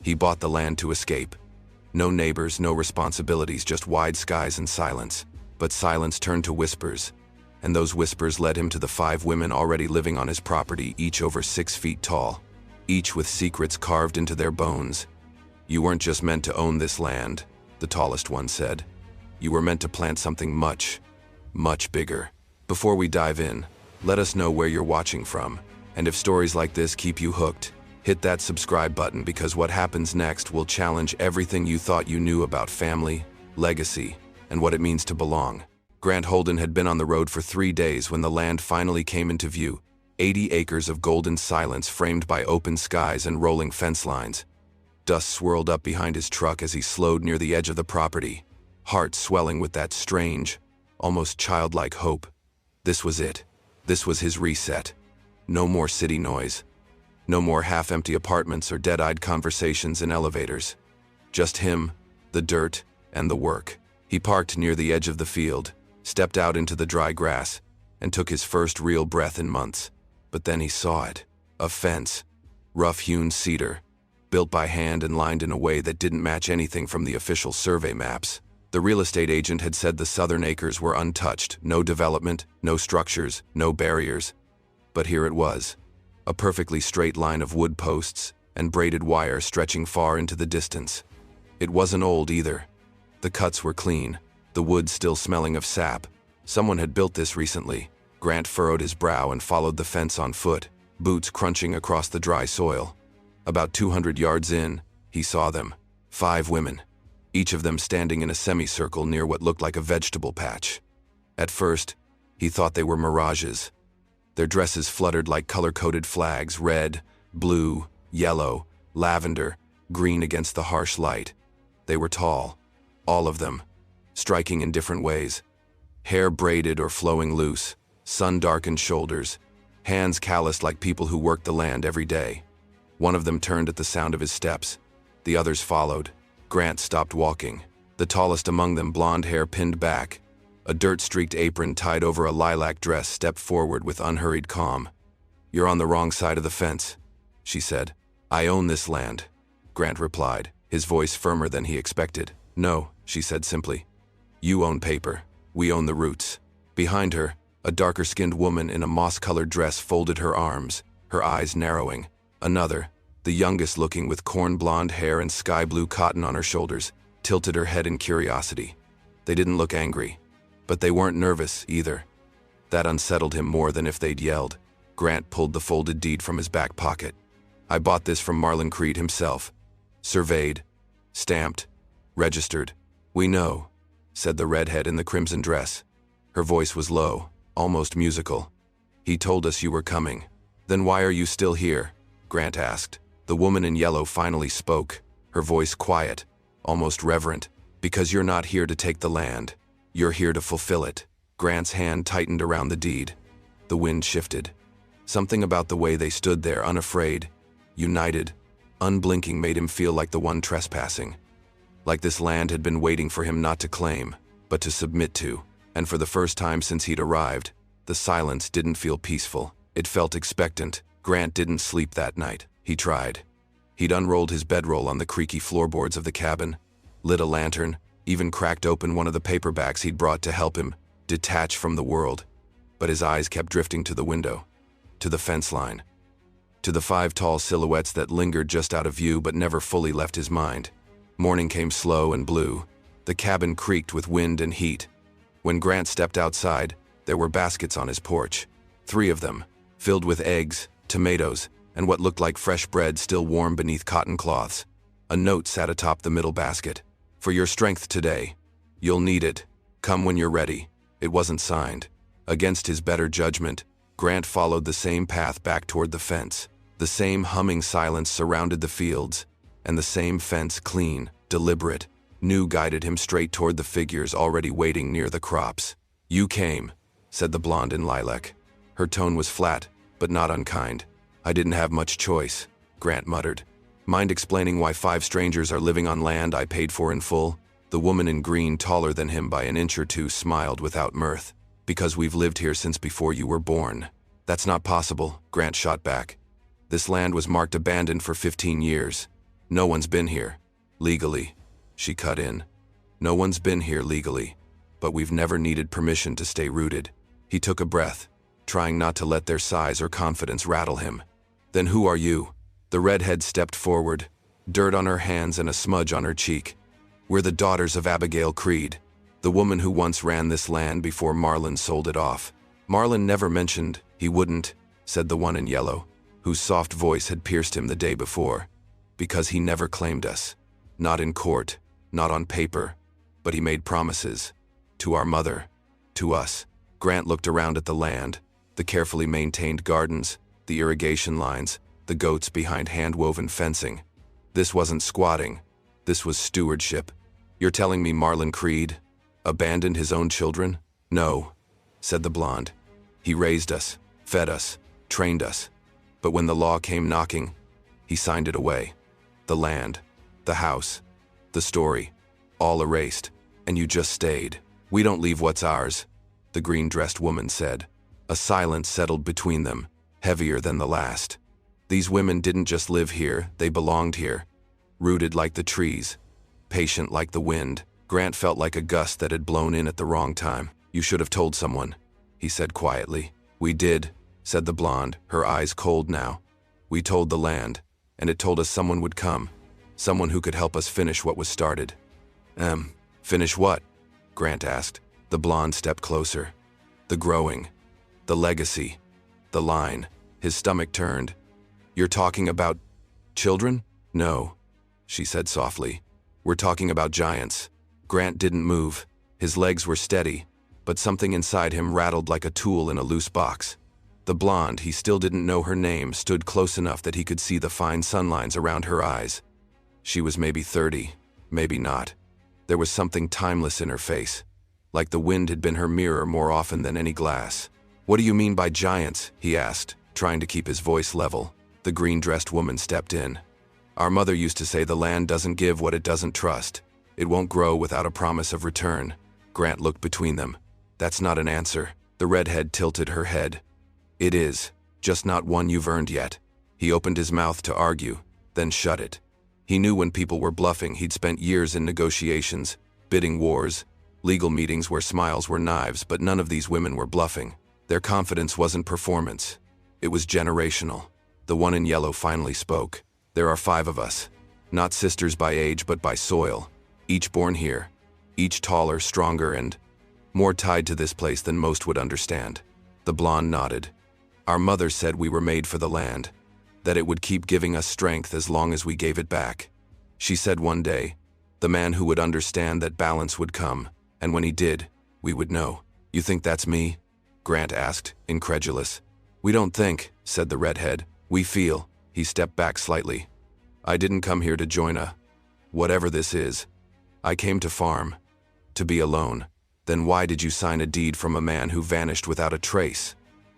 He bought the land to escape. No neighbors, no responsibilities, just wide skies and silence. But silence turned to whispers, and those whispers led him to the 5 women already living on his property, each over 6 feet tall, each with secrets carved into their bones. "You weren't just meant to own this land," the tallest one said. "You were meant to plant something much, much bigger." Before we dive in, let us know where you're watching from, and if stories like this keep you hooked, hit that subscribe button, because what happens next will challenge everything you thought you knew about family, legacy, and what it means to belong. Grant Holden had been on the road for 3 days when the land finally came into view. 80 acres of golden silence framed by open skies and rolling fence lines. Dust swirled up behind his truck as he slowed near the edge of the property, heart swelling with that strange, almost childlike hope. This was it. This was his reset. No more city noise. No more half-empty apartments or dead-eyed conversations in elevators. Just him, the dirt, and the work. He parked near the edge of the field, stepped out into the dry grass, and took his first real breath in months. But then he saw it. A fence. Rough-hewn cedar, built by hand and lined in a way that didn't match anything from the official survey maps. The real estate agent had said the southern acres were untouched, no development, no structures, no barriers. But here it was. A perfectly straight line of wood posts and braided wire stretching far into the distance. It wasn't old either. The cuts were clean, the wood still smelling of sap. Someone had built this recently. Grant furrowed his brow and followed the fence on foot, boots crunching across the dry soil. About 200 yards in, he saw them. 5 women, each of them standing in a semicircle near what looked like a vegetable patch. At first, he thought they were mirages. Their dresses fluttered like color-coded flags, red, blue, yellow, lavender, green against the harsh light. They were tall, all of them, striking in different ways. Hair braided or flowing loose, sun-darkened shoulders, hands calloused like people who worked the land every day. One of them turned at the sound of his steps. The others followed. Grant stopped walking. The tallest among them, blonde hair pinned back, a dirt-streaked apron tied over a lilac dress, stepped forward with unhurried calm. "You're on the wrong side of the fence," she said. "I own this land," Grant replied, his voice firmer than he expected. "No," she said simply. "You own paper. We own the roots." Behind her, a darker-skinned woman in a moss-colored dress folded her arms, her eyes narrowing. Another, the youngest looking with corn-blonde hair and sky-blue cotton on her shoulders, tilted her head in curiosity. They didn't look angry, but they weren't nervous either. That unsettled him more than if they'd yelled. Grant pulled the folded deed from his back pocket. "I bought this from Marlon Creed himself. Surveyed, stamped, registered." "We know," said the redhead in the crimson dress. Her voice was low, almost musical. "He told us you were coming." "Then why are you still here?" Grant asked. The woman in yellow finally spoke, her voice quiet, almost reverent. "Because you're not here to take the land. You're here to fulfill it." Grant's hand tightened around the deed. The wind shifted. Something about the way they stood there, unafraid, united, unblinking, made him feel like the one trespassing. Like this land had been waiting for him not to claim, but to submit to. And for the first time since he'd arrived, the silence didn't feel peaceful. It felt expectant. Grant didn't sleep that night. He tried. He'd unrolled his bedroll on the creaky floorboards of the cabin, lit a lantern, even cracked open one of the paperbacks he'd brought to help him detach from the world. But his eyes kept drifting to the window, to the fence line, to the 5 tall silhouettes that lingered just out of view but never fully left his mind. Morning came slow and blue. The cabin creaked with wind and heat. When Grant stepped outside, there were baskets on his porch, 3 of them, filled with eggs, tomatoes, and what looked like fresh bread still warm beneath cotton cloths. A note sat atop the middle basket. "For your strength today. You'll need it. Come when you're ready." It wasn't signed. Against his better judgment, Grant followed the same path back toward the fence. The same humming silence surrounded the fields, and the same fence, clean, deliberate, new, guided him straight toward the figures already waiting near the crops. "You came," said the blonde in lilac. Her tone was flat, but not unkind. "I didn't have much choice," Grant muttered. "Mind explaining why 5 strangers are living on land I paid for in full?" The woman in green, taller than him by an inch or two, smiled without mirth. "Because we've lived here since before you were born." "That's not possible," Grant shot back. "This land was marked abandoned for 15 years. No one's been here. Legally. She cut in. No one's been here legally. But we've never needed permission to stay rooted. He took a breath, trying not to let their size or confidence rattle him. Then who are you? The redhead stepped forward, dirt on her hands and a smudge on her cheek. We're the daughters of Abigail Creed, the woman who once ran this land before Marlon sold it off. Marlon never mentioned he wouldn't, said the one in yellow, whose soft voice had pierced him the day before. Because he never claimed us. Not in court, not on paper, but he made promises. To our mother, to us. Grant looked around at the land, the carefully maintained gardens, the irrigation lines, the goats behind hand-woven fencing. This wasn't squatting. This was stewardship. You're telling me Marlon Creed abandoned his own children? No, said the blonde. He raised us, fed us, trained us. But when the law came knocking, he signed it away. The land, the house, the story, all erased, and you just stayed. We don't leave what's ours, the green-dressed woman said. A silence settled between them, heavier than the last. These women didn't just live here, they belonged here. Rooted like the trees, patient like the wind. Grant felt like a gust that had blown in at the wrong time. You should have told someone, he said quietly. We did, said the blonde, her eyes cold now. We told the land, and it told us someone would come. Someone who could help us finish what was started. Finish what? Grant asked. The blonde stepped closer. The growing, the legacy, the line. His stomach turned. You're talking about children? No, she said softly. We're talking about giants. Grant didn't move. His legs were steady, but something inside him rattled like a tool in a loose box. The blonde, he still didn't know her name, stood close enough that he could see the fine sunlines around her eyes. She was maybe 30, maybe not. There was something timeless in her face, like the wind had been her mirror more often than any glass. What do you mean by giants? He asked, trying to keep his voice level. The green-dressed woman stepped in. Our mother used to say the land doesn't give what it doesn't trust. It won't grow without a promise of return. Grant looked between them. That's not an answer. The redhead tilted her head. It is, just not one you've earned yet. He opened his mouth to argue, then shut it. He knew when people were bluffing. He'd spent years in negotiations, bidding wars, legal meetings where smiles were knives, but none of these women were bluffing. Their confidence wasn't performance. It was generational. The one in yellow finally spoke. There are 5 of us, not sisters by age but by soil, each born here, each taller, stronger, and more tied to this place than most would understand. The blonde nodded. Our mother said we were made for the land, that it would keep giving us strength as long as we gave it back. She said one day, the man who would understand that balance would come, and when he did, we would know. You think that's me? Grant asked, incredulous. We don't think, said the redhead. We feel. He stepped back slightly. I didn't come here to join whatever this is. I came to farm, to be alone. Then why did you sign a deed from a man who vanished without a trace?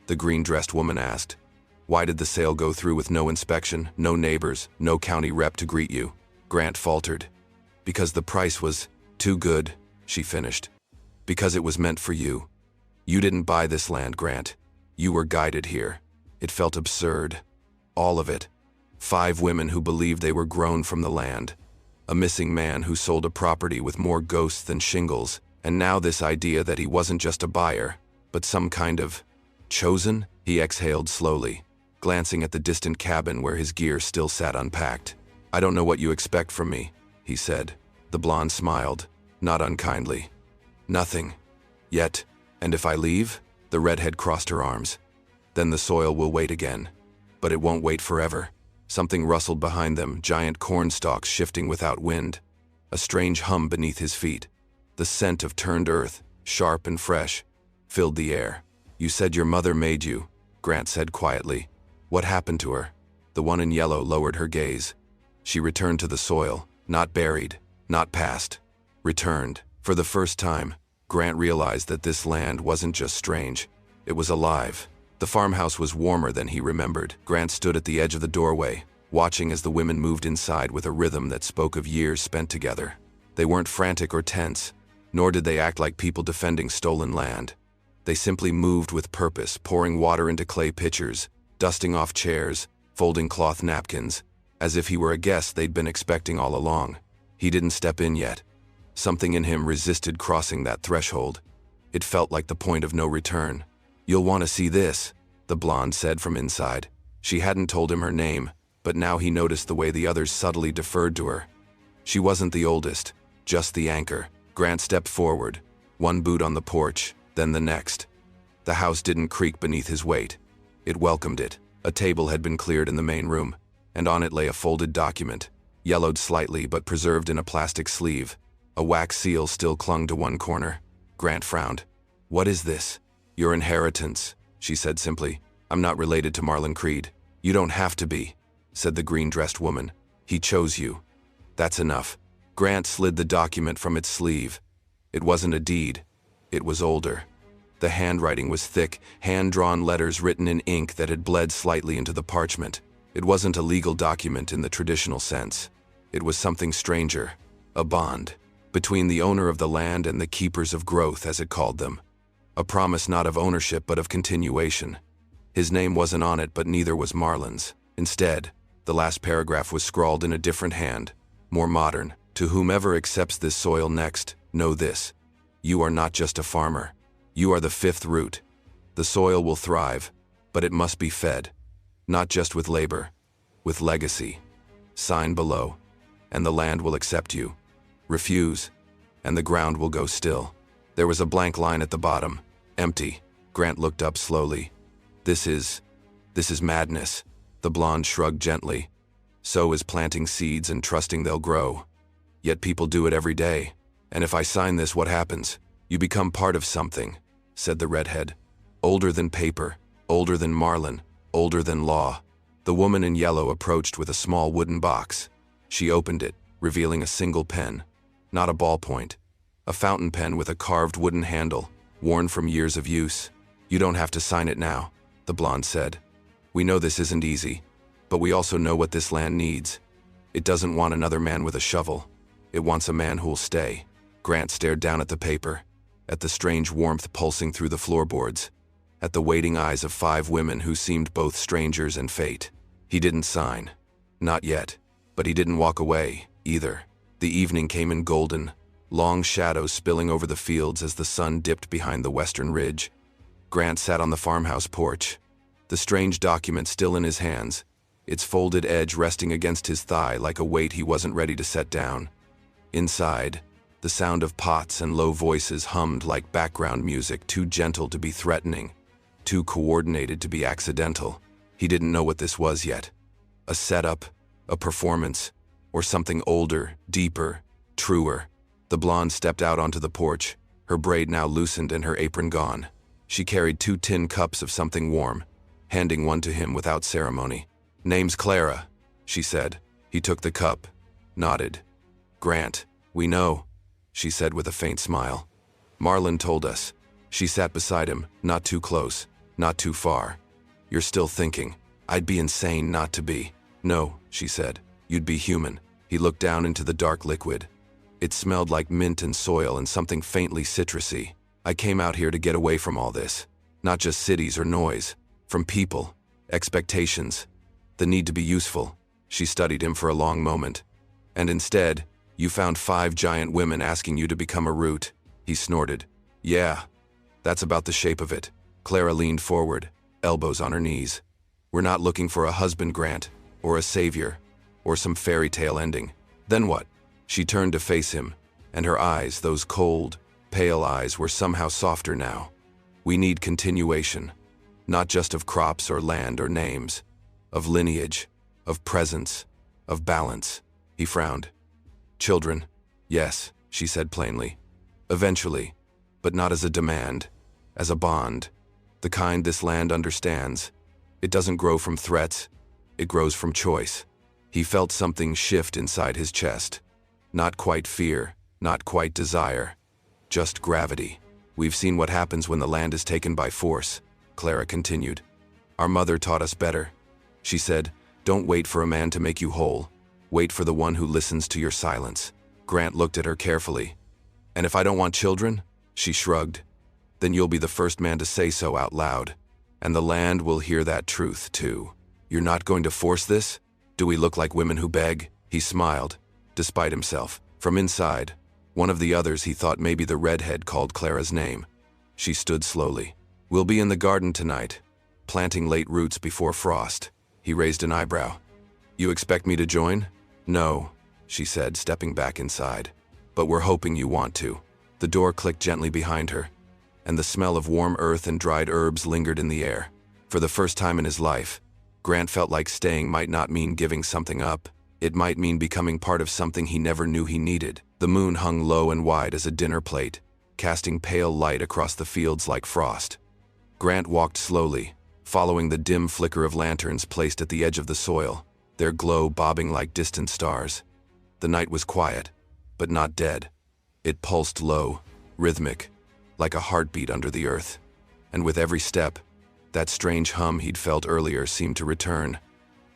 The green-dressed woman asked. Why did the sale go through with no inspection, no neighbors, no county rep to greet you? Grant faltered. Because the price was too good, she finished. Because it was meant for you. You didn't buy this land, Grant. You were guided here. It felt absurd. All of it. 5 women who believed they were grown from the land. A missing man who sold a property with more ghosts than shingles. And now this idea that he wasn't just a buyer, but some kind of chosen? He exhaled slowly, glancing at the distant cabin where his gear still sat unpacked. I don't know what you expect from me, he said. The blonde smiled, not unkindly. Nothing. Yet. And if I leave? The redhead crossed her arms. Then the soil will wait again. But it won't wait forever. Something rustled behind them, giant corn stalks shifting without wind. A strange hum beneath his feet. The scent of turned earth, sharp and fresh, filled the air. You said your mother made you, Grant said quietly. What happened to her? The one in yellow lowered her gaze. She returned to the soil, not buried, not past. Returned. For the first time, Grant realized that this land wasn't just strange. It was alive. The farmhouse was warmer than he remembered. Grant stood at the edge of the doorway, watching as the women moved inside with a rhythm that spoke of years spent together. They weren't frantic or tense, nor did they act like people defending stolen land. They simply moved with purpose, pouring water into clay pitchers, dusting off chairs, folding cloth napkins. as if he were a guest they'd been expecting all along. He didn't step in yet. Something in him resisted crossing that threshold. It felt like the point of no return. "You'll want to see this," the blonde said from inside. She hadn't told him her name, but now he noticed the way the others subtly deferred to her. She wasn't the oldest, just the anchor. Grant stepped forward, one boot on the porch, then the next. The house didn't creak beneath his weight. It welcomed it. A table had been cleared in the main room, and on it lay a folded document, yellowed slightly but preserved in a plastic sleeve. A wax seal still clung to one corner. Grant frowned. "What is this?" "Your inheritance," she said simply. "I'm not related to Marlon Creed." "You don't have to be," said the green-dressed woman. "He chose you. That's enough." Grant slid the document from its sleeve. It wasn't a deed. It was older. The handwriting was thick, hand-drawn letters written in ink that had bled slightly into the parchment. It wasn't a legal document in the traditional sense. It was something stranger, a bond, between the owner of the land and the keepers of growth, as it called them. A promise not of ownership but of continuation. His name wasn't on it, but neither was Marlon's. Instead, the last paragraph was scrawled in a different hand, more modern. "To whomever accepts this soil next, know this. You are not just a farmer. You are the fifth root. The soil will thrive, but it must be fed. Not just with labor, with legacy. Sign below, and the land will accept you. Refuse, and the ground will go still." There was a blank line at the bottom, empty. Grant looked up slowly. This is madness." The blonde shrugged gently. "So is planting seeds and trusting they'll grow. Yet people do it every day. And if I sign this, what happens? You become part of something," said the redhead. "Older than paper, older than Marlon, older than law." The woman in yellow approached with a small wooden box. She opened it, revealing a single pen. Not a ballpoint. A fountain pen with a carved wooden handle, worn from years of use. "You don't have to sign it now," the blonde said. "We know this isn't easy, but we also know what this land needs. It doesn't want another man with a shovel. It wants a man who'll stay." Grant stared down at the paper, at the strange warmth pulsing through the floorboards, at the waiting eyes of 5 women who seemed both strangers and fate. He didn't sign. Not yet. But he didn't walk away, either. The evening came in golden, long shadows spilling over the fields as the sun dipped behind the western ridge. Grant sat on the farmhouse porch, the strange document still in his hands, its folded edge resting against his thigh like a weight he wasn't ready to set down. Inside, the sound of pots and low voices hummed like background music, too gentle to be threatening, too coordinated to be accidental. He didn't know what this was yet. A setup, a performance, or something older, deeper, truer. The blonde stepped out onto the porch, her braid now loosened and her apron gone. She carried 2 tin cups of something warm, handing one to him without ceremony. "Name's Clara," she said. He took the cup, nodded. "Grant, we know," she said with a faint smile. "Marlon told us." She sat beside him, not too close, not too far. "You're still thinking. I'd be insane not to be." "No," she said. "You'd be human." He looked down into the dark liquid. It smelled like mint and soil and something faintly citrusy. "I came out here to get away from all this. Not just cities or noise. From people, expectations, the need to be useful." She studied him for a long moment. "And instead, you found 5 giant women asking you to become a root." He snorted. "Yeah, that's about the shape of it." Clara leaned forward, elbows on her knees. "We're not looking for a husband, Grant, or a savior, or some fairy tale ending." "Then what?" She turned to face him, and her eyes, those cold, pale eyes, were somehow softer now. "We need continuation, not just of crops or land or names, of lineage, of presence, of balance." He frowned. "Children, yes," she said plainly. "Eventually, but not as a demand, as a bond, the kind this land understands. It doesn't grow from threats, it grows from choice." He felt something shift inside his chest. Not quite fear, not quite desire, just gravity. "We've seen what happens when the land is taken by force," Clara continued. "Our mother taught us better. She said, don't wait for a man to make you whole. Wait for the one who listens to your silence." Grant looked at her carefully. "And if I don't want children?" She shrugged. "Then you'll be the first man to say so out loud. And the land will hear that truth, too. You're not going to force this? Do we look like women who beg? He smiled, despite himself. From inside, one of the others he thought maybe the redhead called Clara's name. She stood slowly. We'll be in the garden tonight, planting late roots before frost. He raised an eyebrow. You expect me to join? No, she said, stepping back inside. But we're hoping you want to. The door clicked gently behind her, and the smell of warm earth and dried herbs lingered in the air. For the first time in his life, Grant felt like staying might not mean giving something up. It might mean becoming part of something he never knew he needed. The moon hung low and wide as a dinner plate, casting pale light across the fields like frost. Grant walked slowly, following the dim flicker of lanterns placed at the edge of the soil, their glow bobbing like distant stars. The night was quiet, but not dead. It pulsed low, rhythmic, like a heartbeat under the earth. And with every step, that strange hum he'd felt earlier seemed to return,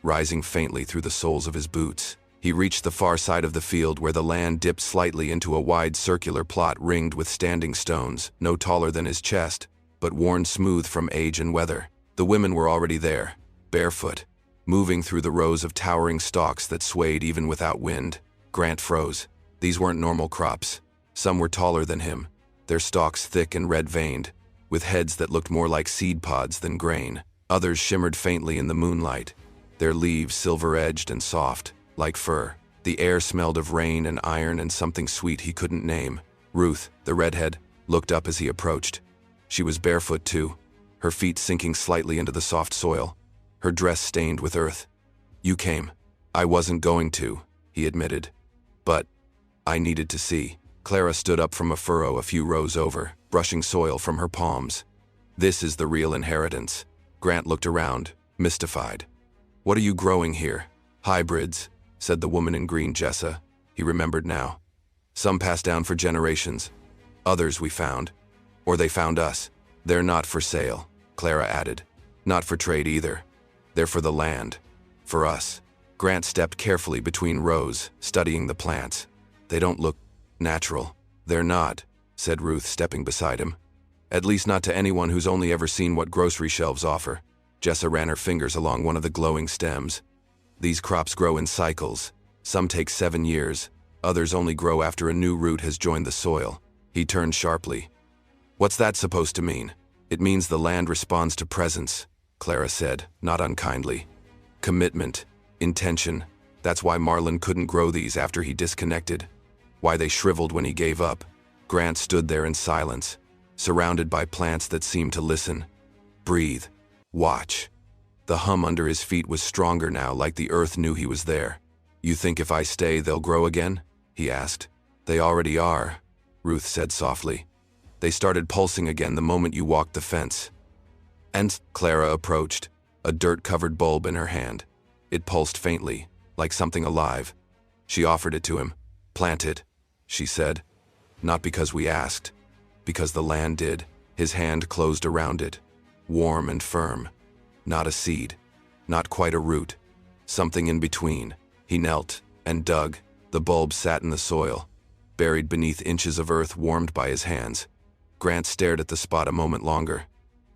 rising faintly through the soles of his boots. He reached the far side of the field where the land dipped slightly into a wide circular plot ringed with standing stones, no taller than his chest, but worn smooth from age and weather. The women were already there, barefoot, moving through the rows of towering stalks that swayed even without wind. Grant froze. These weren't normal crops. Some were taller than him, their stalks thick and red-veined, with heads that looked more like seed pods than grain. Others shimmered faintly in the moonlight, their leaves silver-edged and soft, like fur. The air smelled of rain and iron and something sweet he couldn't name. Ruth, the redhead, looked up as he approached. She was barefoot too, her feet sinking slightly into the soft soil, her dress stained with earth. You came. I wasn't going to, he admitted. But I needed to see. Clara stood up from a furrow a few rows over, brushing soil from her palms. This is the real inheritance. Grant looked around, mystified. What are you growing here? Hybrids, said the woman in green Jessa. He remembered now. Some passed down for generations. Others we found. Or they found us. They're not for sale, Clara added. Not for trade either. They're for the land. For us. Grant stepped carefully between rows, studying the plants. They don't look natural. They're not, said Ruth, stepping beside him. At least not to anyone who's only ever seen what grocery shelves offer. Jessa ran her fingers along one of the glowing stems. These crops grow in cycles. Some take 7 years. Others only grow after a new root has joined the soil. He turned sharply. What's that supposed to mean? It means the land responds to presence, Clara said, not unkindly. Commitment, intention. That's why Marlon couldn't grow these after he disconnected. Why they shriveled when he gave up. Grant stood there in silence, surrounded by plants that seemed to listen. Breathe. Watch. The hum under his feet was stronger now, like the earth knew he was there. You think if I stay, they'll grow again? He asked. They already are, Ruth said softly. They started pulsing again the moment you walked the fence. And Clara approached, a dirt-covered bulb in her hand. It pulsed faintly, like something alive. She offered it to him. Plant it, she said. Not because we asked, because the land did. His hand closed around it, warm and firm. Not a seed, not quite a root, something in between. He knelt and dug. The bulb sat in the soil, buried beneath inches of earth warmed by his hands. Grant stared at the spot a moment longer,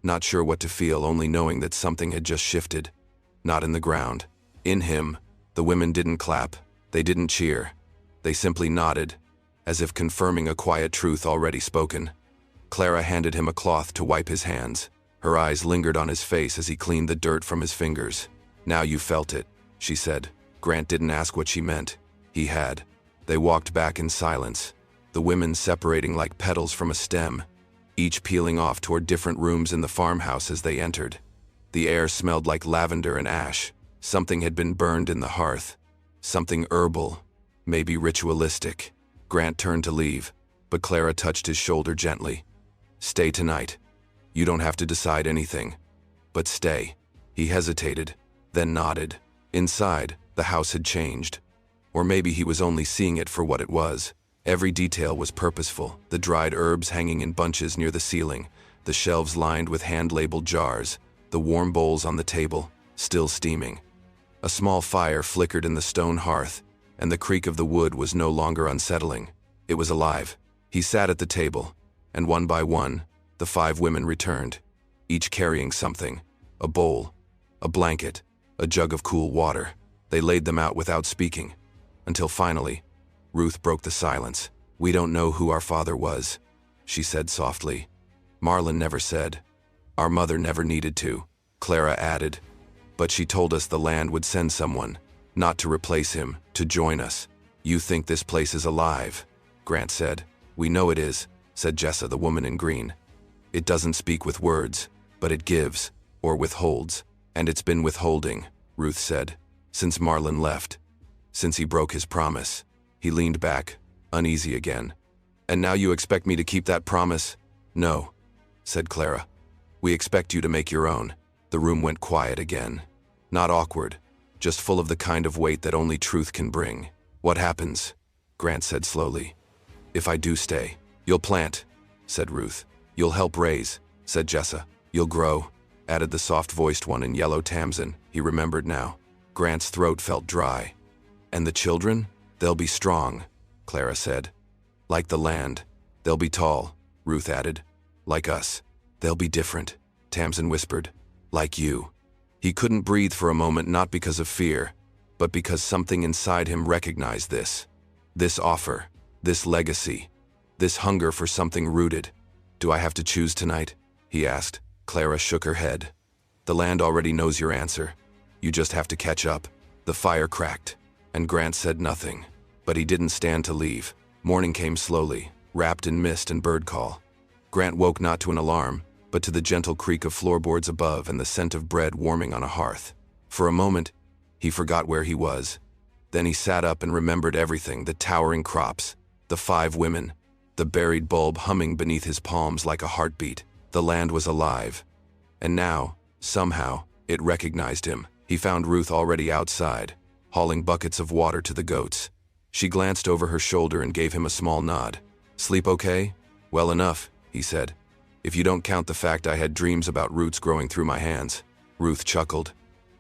not sure what to feel, only knowing that something had just shifted. Not in the ground. In him, the women didn't clap, they didn't cheer. They simply nodded, as if confirming a quiet truth already spoken. Clara handed him a cloth to wipe his hands. Her eyes lingered on his face as he cleaned the dirt from his fingers. Now you felt it, she said. Grant didn't ask what she meant. He had. They walked back in silence, the women separating like petals from a stem, each peeling off toward different rooms in the farmhouse as they entered. The air smelled like lavender and ash. Something had been burned in the hearth. Something herbal, maybe ritualistic. Grant turned to leave, but Clara touched his shoulder gently. Stay tonight. You don't have to decide anything. But stay. He hesitated, then nodded. Inside, the house had changed. Or maybe he was only seeing it for what it was. Every detail was purposeful, the dried herbs hanging in bunches near the ceiling, the shelves lined with hand-labeled jars, the warm bowls on the table, still steaming. A small fire flickered in the stone hearth, and the creak of the wood was no longer unsettling. It was alive. He sat at the table, and one by one, the 5 women returned, each carrying something: a bowl, a blanket, a jug of cool water. They laid them out without speaking, until finally, Ruth broke the silence. "We don't know who our father was," she said softly. "Marlon never said. Our mother never needed to," Clara added. "But she told us the land would send someone, not to replace him, to join us." "You think this place is alive," Grant said. "We know it is," said Jessa, the woman in green. "It doesn't speak with words, but it gives, or withholds. And it's been withholding," Ruth said, "since Marlon left. Since he broke his promise." He leaned back, uneasy again. "And now you expect me to keep that promise?" "No," said Clara. "We expect you to make your own." The room went quiet again. Not awkward, just full of the kind of weight that only truth can bring. "What happens?" Grant said slowly. "If I do stay." "You'll plant," said Ruth. "You'll help raise," said Jessa. "You'll grow," added the soft-voiced one in yellow Tamsin. He remembered now. Grant's throat felt dry. "And the children? They'll be strong," Clara said. "Like the land. They'll be tall," Ruth added. "Like us. They'll be different," Tamsin whispered. "Like you." He couldn't breathe for a moment, not because of fear, but because something inside him recognized this. This offer, this legacy, this hunger for something rooted. "Do I have to choose tonight?" he asked. Clara shook her head. "The land already knows your answer. You just have to catch up." The fire cracked, and Grant said nothing. But he didn't stand to leave. Morning came slowly, wrapped in mist and bird call. Grant woke not to an alarm, but to the gentle creak of floorboards above and the scent of bread warming on a hearth. For a moment, he forgot where he was. Then he sat up and remembered everything: the towering crops, the 5 women, the buried bulb humming beneath his palms like a heartbeat. The land was alive. And now, somehow, it recognized him. He found Ruth already outside, hauling buckets of water to the goats. She glanced over her shoulder and gave him a small nod. "Sleep okay?" "Well enough," he said. "If you don't count the fact I had dreams about roots growing through my hands." Ruth chuckled.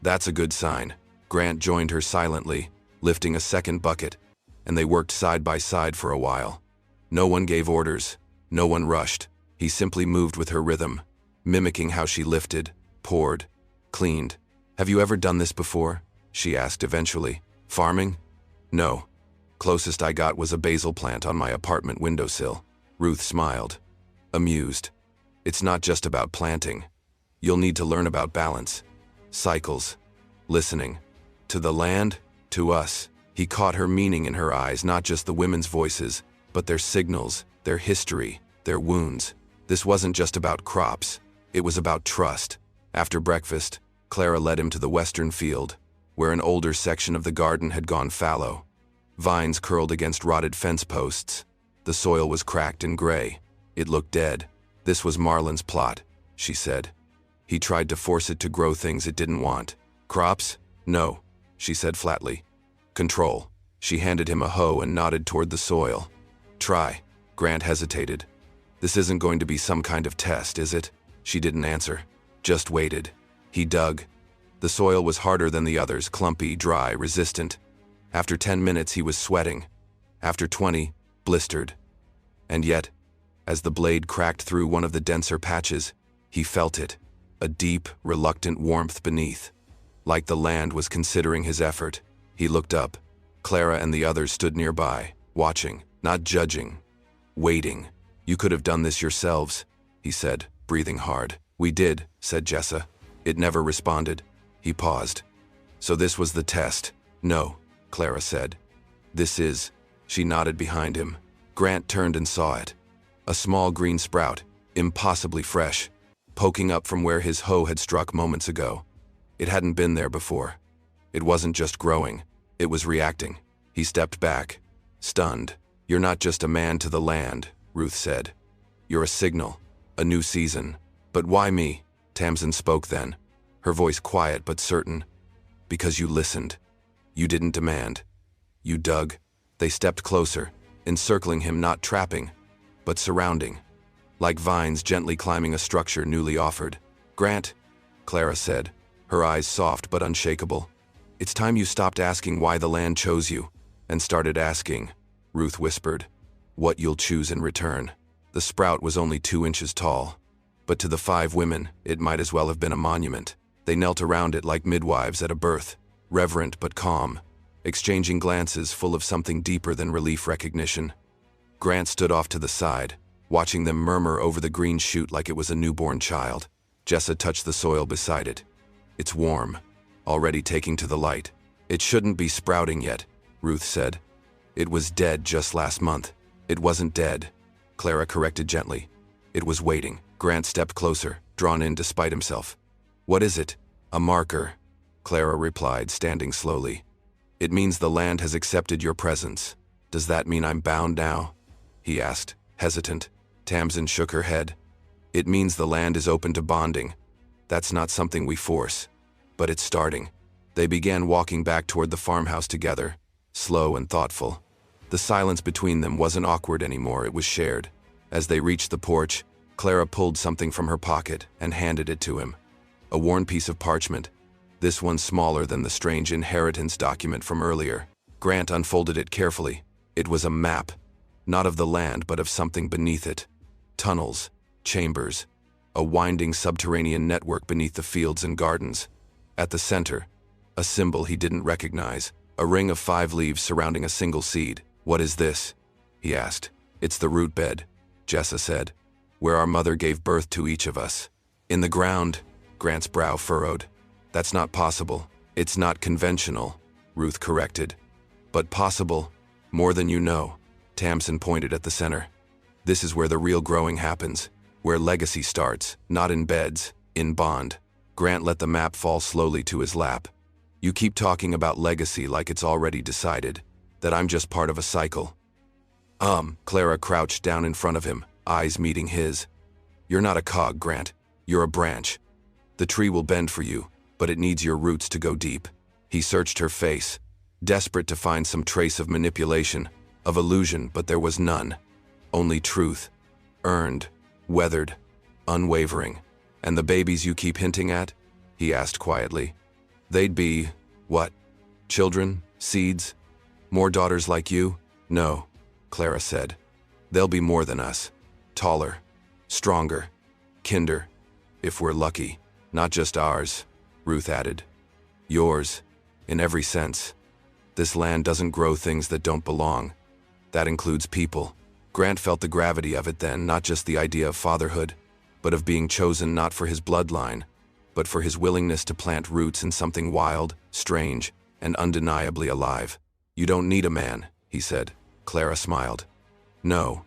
"That's a good sign." Grant joined her silently, lifting a second bucket, and they worked side by side for a while. No one gave orders, no one rushed. He simply moved with her rhythm, mimicking how she lifted, poured, cleaned. "Have you ever done this before?" she asked eventually. "Farming?" "No. Closest I got was a basil plant on my apartment windowsill." Ruth smiled, amused. "It's not just about planting. You'll need to learn about balance, cycles, listening. To the land, to us." He caught her meaning in her eyes, not just the women's voices, but their signals, their history, their wounds. This wasn't just about crops. It was about trust. After breakfast, Clara led him to the western field, where an older section of the garden had gone fallow. Vines curled against rotted fence posts. The soil was cracked and gray. It looked dead. "This was Marlon's plot," she said. "He tried to force it to grow things it didn't want." "Crops? No," she said flatly. "Control." She handed him a hoe and nodded toward the soil. "Try." Grant hesitated. "This isn't going to be some kind of test, is it?" She didn't answer, just waited. He dug. The soil was harder than the others, clumpy, dry, resistant. After 10 minutes he was sweating. After 20, blistered. And yet, as the blade cracked through one of the denser patches, he felt it, a deep, reluctant warmth beneath. Like the land was considering his effort. He looked up. Clara and the others stood nearby, watching, not judging, waiting. "You could have done this yourselves," he said, breathing hard. "We did," said Jessa. It never responded. He paused. "So this was the test?" "No," Clara said. "This is." She nodded behind him. Grant turned and saw it. A small green sprout, impossibly fresh, poking up from where his hoe had struck moments ago. It hadn't been there before. It wasn't just growing. It was reacting. He stepped back, stunned. "You're not just a man to the land," Ruth said. "You're a signal, a new season." "But why me?" Tamsin spoke then, her voice quiet but certain. "Because you listened. You didn't demand. You dug." They stepped closer, encircling him, not trapping, but surrounding, like vines gently climbing a structure newly offered. "Grant," Clara said, her eyes soft but unshakable, "it's time you stopped asking why the land chose you, and started asking," Ruth whispered, "what you'll choose in return." The sprout was only 2 inches tall, but to the 5 women, it might as well have been a monument. They knelt around it like midwives at a birth, reverent but calm, exchanging glances full of something deeper than relief recognition. Grant stood off to the side, watching them murmur over the green shoot like it was a newborn child. Jessa touched the soil beside it. It's warm, already taking to the light. It shouldn't be sprouting yet, Ruth said. It was dead just last month. It wasn't dead, Clara corrected gently. It was waiting. Grant stepped closer, drawn in despite himself. What is it? A marker, Clara replied, standing slowly. It means the land has accepted your presence. Does that mean I'm bound now? He asked, hesitant. Tamsin shook her head. It means the land is open to bonding. That's not something we force. But it's starting. They began walking back toward the farmhouse together, slow and thoughtful. The silence between them wasn't awkward anymore, it was shared. As they reached the porch, Clara pulled something from her pocket and handed it to him. A worn piece of parchment, this one smaller than the strange inheritance document from earlier. Grant unfolded it carefully. It was a map, not of the land but of something beneath it. Tunnels, chambers, a winding subterranean network beneath the fields and gardens. At the center, a symbol he didn't recognize, a ring of 5 leaves surrounding a single seed. What is this? He asked. It's the root bed, Jessa said, where our mother gave birth to each of us. In the ground, Grant's brow furrowed. That's not possible. It's not conventional, Ruth corrected. But possible, more than you know. Tamsin pointed at the center. This is where the real growing happens, where legacy starts, not in beds, in bond. Grant let the map fall slowly to his lap. You keep talking about legacy like it's already decided, that I'm just part of a cycle. Clara crouched down in front of him, eyes meeting his. You're not a cog, Grant. You're a branch. The tree will bend for you, but it needs your roots to go deep. He searched her face, desperate to find some trace of manipulation, of illusion, but there was none. Only truth, earned, weathered, unwavering. And the babies you keep hinting at? He asked quietly. They'd be, what? Children? Seeds? More daughters like you? No, Clara said. They'll be more than us. Taller, stronger, kinder, if we're lucky. Not just ours, Ruth added. Yours, in every sense. This land doesn't grow things that don't belong. That includes people. Grant felt the gravity of it then, not just the idea of fatherhood, but of being chosen not for his bloodline, but for his willingness to plant roots in something wild, strange, and undeniably alive. You don't need a man, he said. Clara smiled. No,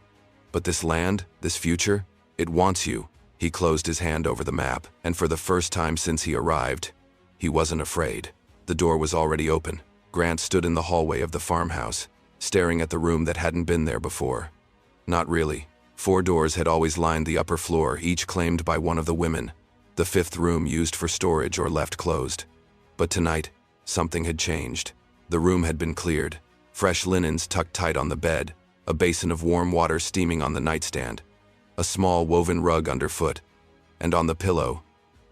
but this land, this future, it wants you. He closed his hand over the map, and for the first time since he arrived, he wasn't afraid. The door was already open. Grant stood in the hallway of the farmhouse, staring at the room that hadn't been there before. Not really. 4 doors had always lined the upper floor, each claimed by one of the women. The 5th room used for storage or left closed. But tonight, something had changed. The room had been cleared. Fresh linens tucked tight on the bed, a basin of warm water steaming on the nightstand, a small woven rug underfoot, and on the pillow,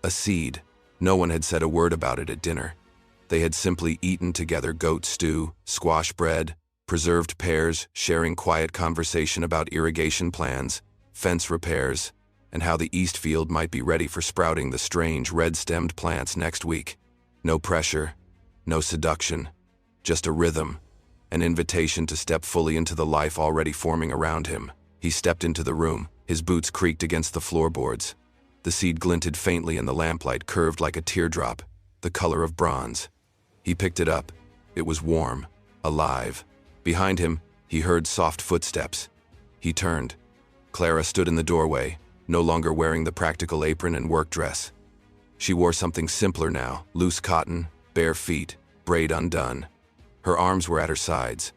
a seed. No one had said a word about it at dinner. They had simply eaten together goat stew, squash bread, preserved pears, sharing quiet conversation about irrigation plans, fence repairs, and how the east field might be ready for sprouting the strange red-stemmed plants next week. No pressure, no seduction, just a rhythm, an invitation to step fully into the life already forming around him. He stepped into the room, his boots creaked against the floorboards. The seed glinted faintly in the lamplight, curved like a teardrop, the color of bronze. He picked it up. It was warm, alive. Behind him, he heard soft footsteps. He turned. Clara stood in the doorway, no longer wearing the practical apron and work dress. She wore something simpler now, loose cotton, bare feet, braid undone. Her arms were at her sides.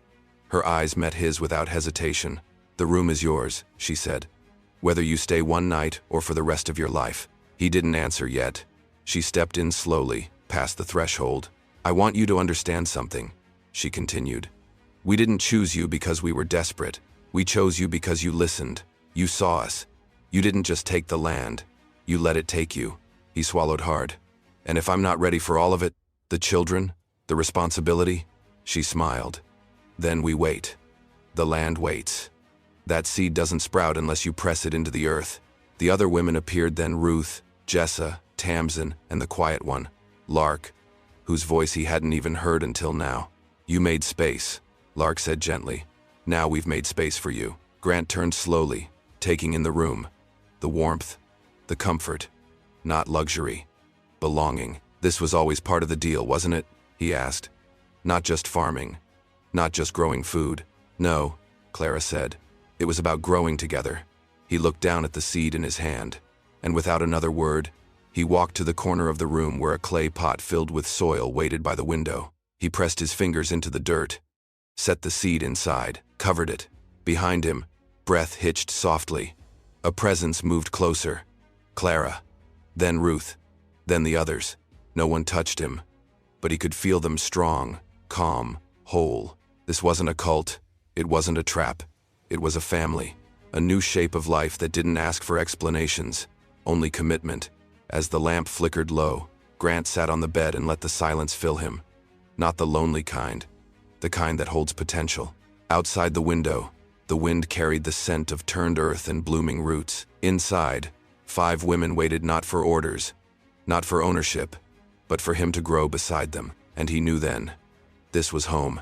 Her eyes met his without hesitation. The room is yours, she said, whether you stay one night or for the rest of your life. He didn't answer yet. She stepped in slowly, past the threshold. I want you to understand something, she continued. We didn't choose you because we were desperate. We chose you because you listened. You saw us. You didn't just take the land. You let it take you. He swallowed hard. And if I'm not ready for all of it, the children, the responsibility, she smiled. Then we wait. The land waits. That seed doesn't sprout unless you press it into the earth. The other women appeared then, Ruth, Jessa, Tamsin, and the quiet one, Lark. whose voice he hadn't even heard until now. "You made space," Lark said gently. "Now we've made space for you." Grant turned slowly, taking in the room. The warmth, the comfort, not luxury, belonging. "This was always part of the deal, wasn't it?" he asked. "Not just farming, not just growing food." "No," Clara said. "It was about growing together." He looked down at the seed in his hand, and without another word, he walked to the corner of the room where a clay pot filled with soil waited by the window. He pressed his fingers into the dirt, set the seed inside, covered it. Behind him, breath hitched softly. A presence moved closer. Clara, then Ruth, then the others. No one touched him, but he could feel them strong, calm, whole. This wasn't a cult, it wasn't a trap. It was a family, a new shape of life that didn't ask for explanations, only commitment. As the lamp flickered low, Grant sat on the bed and let the silence fill him. Not the lonely kind, the kind that holds potential. Outside the window, the wind carried the scent of turned earth and blooming roots. Inside, 5 women waited not for orders, not for ownership, but for him to grow beside them. And he knew then, this was home.